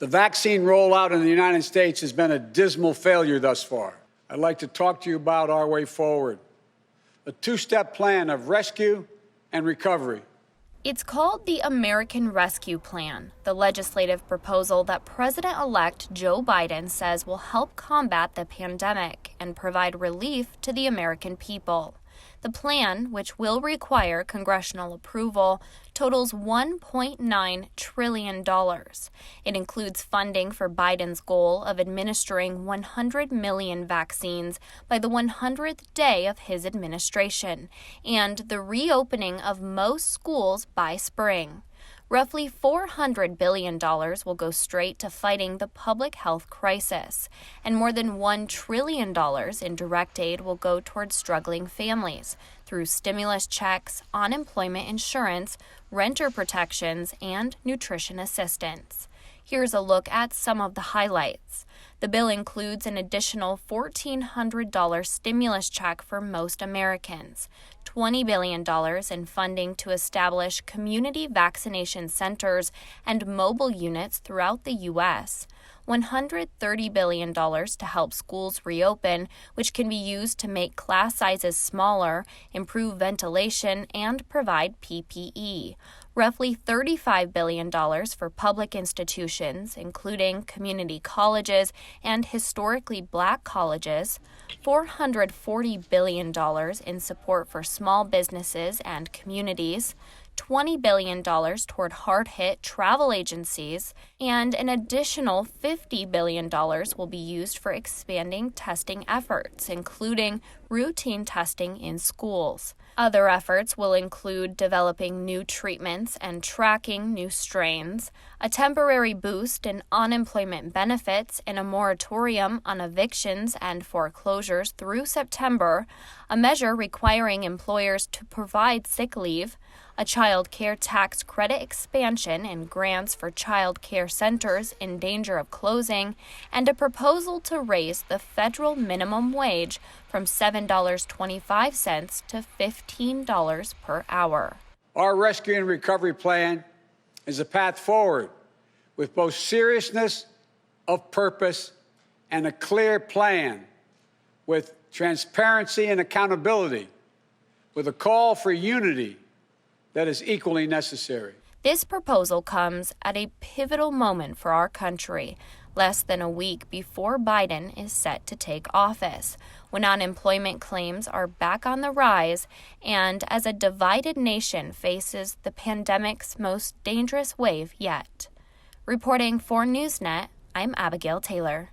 The vaccine rollout in the United States has been a dismal failure thus far. I'd like to talk to you about our way forward, a two-step plan of rescue and recovery. It's called the American Rescue Plan, the legislative proposal that President-elect Joe Biden says will help combat the pandemic and provide relief to the American people. The plan, which will require congressional approval, totals $1.9 trillion. It includes funding for Biden's goal of administering 100 million vaccines by the 100th day of his administration, and the reopening of most schools by spring. Roughly $400 billion will go straight to fighting the public health crisis, and more than $1 trillion in direct aid will go towards struggling families through stimulus checks, unemployment insurance, renter protections, and nutrition assistance. Here's a look at some of the highlights. The bill includes an additional $1,400 stimulus check for most Americans, $20 billion in funding to establish community vaccination centers and mobile units throughout the U.S., $130 billion to help schools reopen, which can be used to make class sizes smaller, improve ventilation, and provide PPE. Roughly $35 billion for public institutions, including community colleges and historically black colleges, $440 billion in support for small businesses and communities, $20 billion toward hard-hit travel agencies, and an additional $50 billion will be used for expanding testing efforts, including routine testing in schools. Other efforts will include developing new treatments and tracking new strains, a temporary boost in unemployment benefits and a moratorium on evictions and foreclosures through September, a measure requiring employers to provide sick leave, a child care tax credit expansion and grants for child care centers in danger of closing, and a proposal to raise the federal minimum wage from $7.25 to $15 per hour. Our rescue and recovery plan is a path forward with both seriousness of purpose and a clear plan, with transparency and accountability, with a call for unity that is equally necessary. This proposal comes at a pivotal moment for our country, less than a week before Biden is set to take office, when unemployment claims are back on the rise and as a divided nation faces the pandemic's most dangerous wave yet. Reporting for NewsNet, I'm Abigail Taylor.